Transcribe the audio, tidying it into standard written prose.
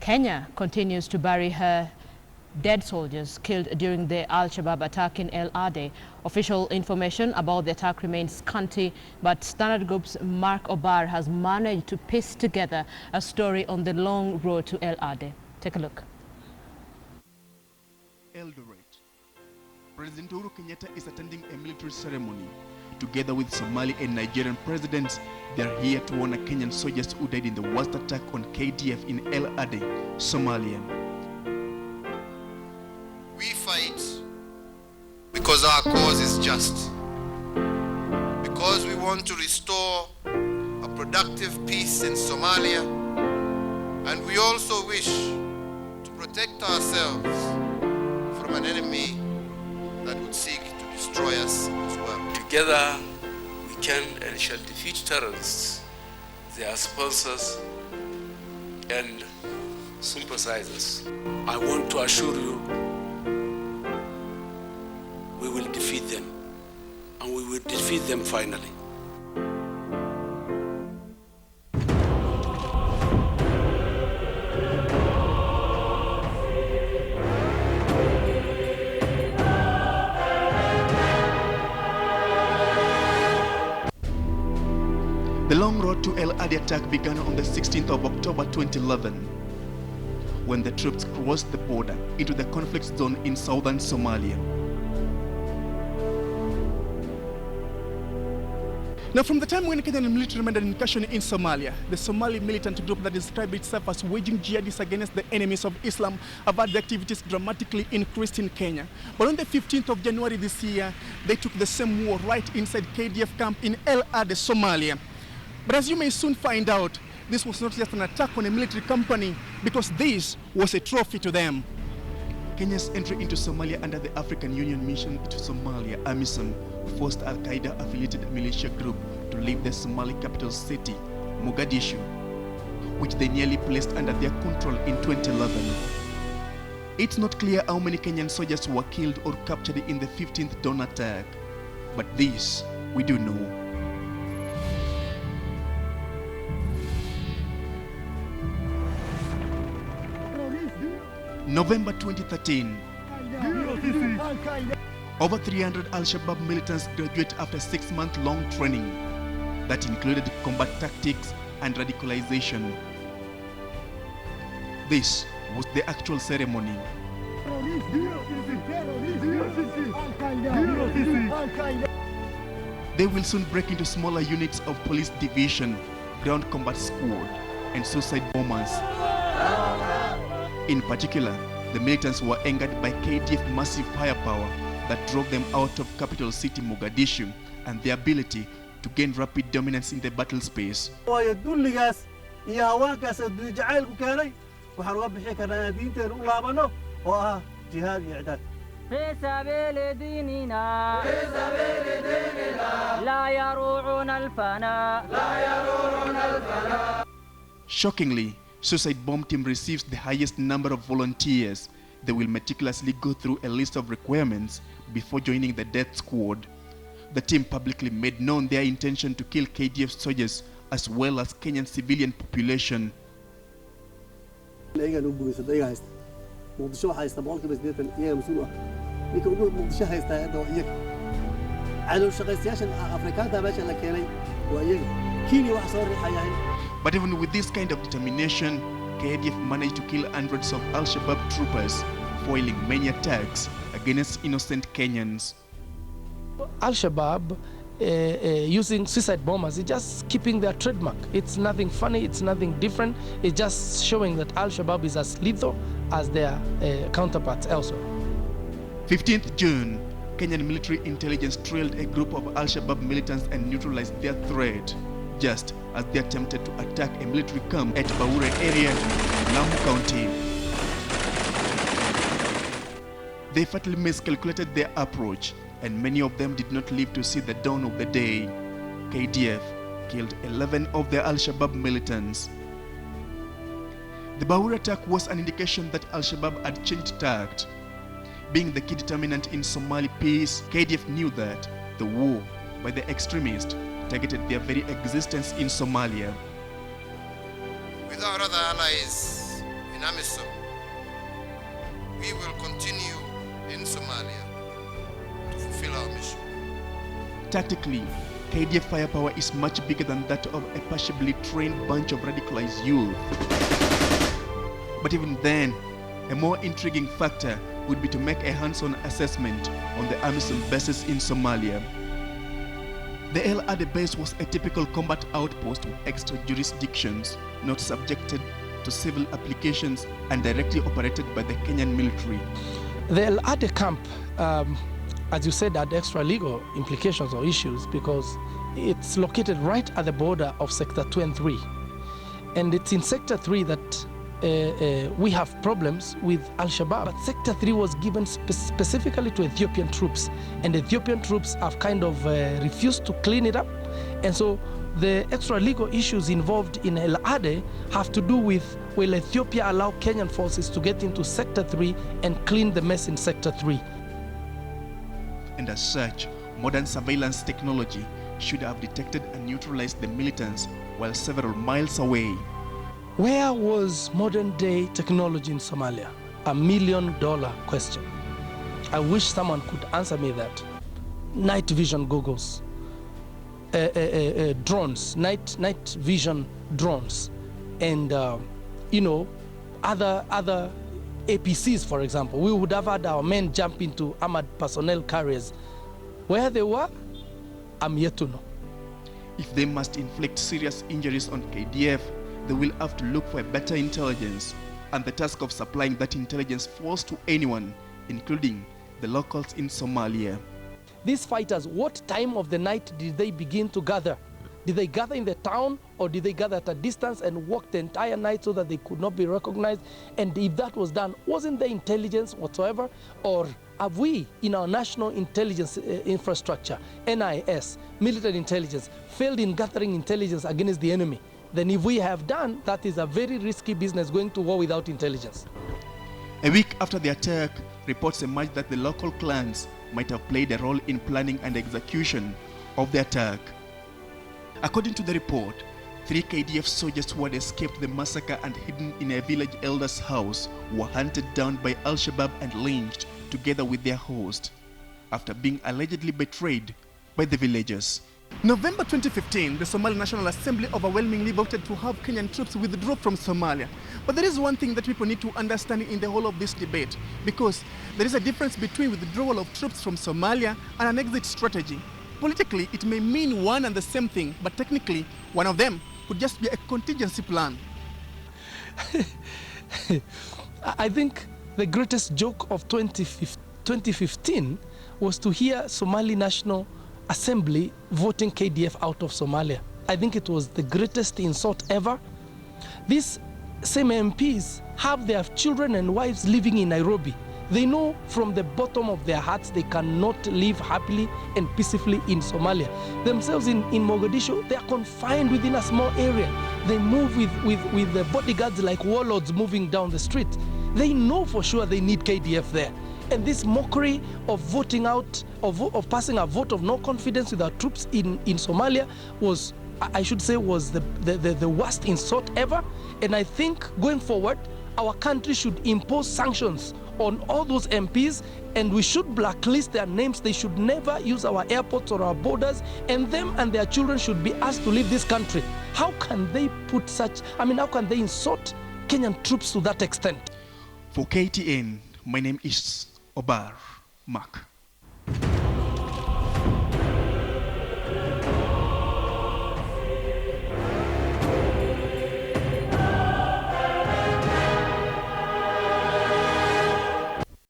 Kenya continues to bury her dead soldiers killed during the Al-Shabaab attack in El Adde. Official information about the attack remains scanty, but Standard Group's Mark Obar has managed to piece together a story on the long road to El Adde. Take a look. Eldoret. President Uhuru Kenyatta is attending a military ceremony. Together with Somali and Nigerian presidents, they are here to honor Kenyan soldiers who died in the worst attack on KDF in El Adde, Somalia. We fight because our cause is just, because we want to restore a productive peace in Somalia, and we also wish to protect ourselves from an enemy that would seek to destroy us as well. Together we can and shall defeat terrorists, their sponsors and sympathizers. I want to assure you we will defeat them, and we will defeat them finally. The long road to El Adde attack began on the 16th of October 2011, when the troops crossed the border into the conflict zone in southern Somalia. Now, from the time when Kenyan military made an incursion in Somalia, the Somali militant group that described itself as waging jihadists against the enemies of Islam have had the activities dramatically increased in Kenya. But on the 15th of January this year, they took the same war right inside KDF camp in El Adde, Somalia. But as you may soon find out, this was not just an attack on a military company, because this was a trophy to them. Kenya's entry into Somalia under the African Union Mission to Somalia, AMISOM, forced Al-Qaeda-affiliated militia group to leave the Somali capital city, Mogadishu, which they nearly placed under their control in 2011. It's not clear how many Kenyan soldiers were killed or captured in the 15th dawn attack, but this we do know. November 2013. Over 300 Al-Shabaab militants graduate after 6-month-long training that included combat tactics and radicalization. This was the actual ceremony. They will soon break into smaller units of police division, ground combat squad, and suicide bombers. In particular, the militants were angered by KDF's massive firepower that drove them out of capital city Mogadishu and their ability to gain rapid dominance in the battle space. Shockingly, Suicide Bomb Team receives the highest number of volunteers. They will meticulously go through a list of requirements before joining the death squad. The team publicly made known their intention to kill KDF soldiers as well as Kenyan civilian population. But even with this kind of determination, KDF managed to kill hundreds of Al-Shabaab troopers, foiling many attacks against innocent Kenyans. Al-Shabaab using suicide bombers is just keeping their trademark. It's nothing funny, it's nothing different. It's just showing that Al-Shabaab is as lethal as their counterparts elsewhere. 15th June, Kenyan military intelligence trailed a group of Al-Shabaab militants and neutralized their threat, just as they attempted to attack a military camp at Baure area, Lamu County. They fatally miscalculated their approach, and many of them did not live to see the dawn of the day. KDF killed 11 of the Al-Shabaab militants. The Baure attack was an indication that Al-Shabaab had changed tact. Being the key determinant in Somali peace, KDF knew that the war by the extremists targeted their very existence in Somalia. With our other allies in AMISOM, we will continue in Somalia to fulfill our mission. Tactically, KDF firepower is much bigger than that of a partially trained bunch of radicalized youth. But even then, a more intriguing factor would be to make a hands-on assessment on the AMISOM bases in Somalia. The El Adde base was a typical combat outpost with extra jurisdictions, not subjected to civil applications and directly operated by the Kenyan military. The El Adde camp, as you said, had extra legal implications or issues because it's located right at the border of Sector 2 and 3. And it's in Sector 3 that we have problems with Al-Shabaab. But Sector 3 was given specifically to Ethiopian troops, and Ethiopian troops have kind of refused to clean it up. And so the extra legal issues involved in El Adde have to do with, will Ethiopia allow Kenyan forces to get into Sector 3 and clean the mess in Sector 3? And as such, modern surveillance technology should have detected and neutralized the militants while several miles away. Where was modern-day technology in Somalia? $1 million question. I wish someone could answer me that. Night vision goggles, drones, night vision drones, and other APCs, for example. We would have had our men jump into armored personnel carriers. Where they were, I'm yet to know. If they must inflict serious injuries on KDF, they will have to look for a better intelligence, and the task of supplying that intelligence falls to anyone, including the locals in Somalia. These fighters, what time of the night did they begin to gather? Did they gather in the town, or did they gather at a distance and walk the entire night so that they could not be recognized? And if that was done, wasn't there intelligence whatsoever? Or have we, in our national intelligence infrastructure, NIS, military intelligence, failed in gathering intelligence against the enemy? Then if we have done, that is a very risky business, going to war without intelligence. A week after the attack, reports emerged that the local clans might have played a role in planning and execution of the attack. According to the report, 3 KDF soldiers who had escaped the massacre and hidden in a village elder's house were hunted down by Al-Shabaab and lynched together with their host after being allegedly betrayed by the villagers. November 2015, the Somali National Assembly overwhelmingly voted to have Kenyan troops withdraw from Somalia. But there is one thing that people need to understand in the whole of this debate, because there is a difference between withdrawal of troops from Somalia and an exit strategy. Politically, it may mean one and the same thing, but technically, one of them could just be a contingency plan. I think the greatest joke of 2015 was to hear Somali National Assembly voting KDF out of Somalia. I think it was the greatest insult ever. These same MPs have their children and wives living in Nairobi. They know from the bottom of their hearts they cannot live happily and peacefully in Somalia. Themselves in Mogadishu, they are confined within a small area. They move with the bodyguards like warlords moving down the street. They know for sure they need KDF there. And this mockery of voting out, of passing a vote of no confidence with our troops in Somalia was, I should say, was the worst insult ever. And I think going forward, our country should impose sanctions on all those MPs, and we should blacklist their names. They should never use our airports or our borders, and them and their children should be asked to leave this country. How can they put such, how can they insult Kenyan troops to that extent? For KTN, my name is Obar, Mark.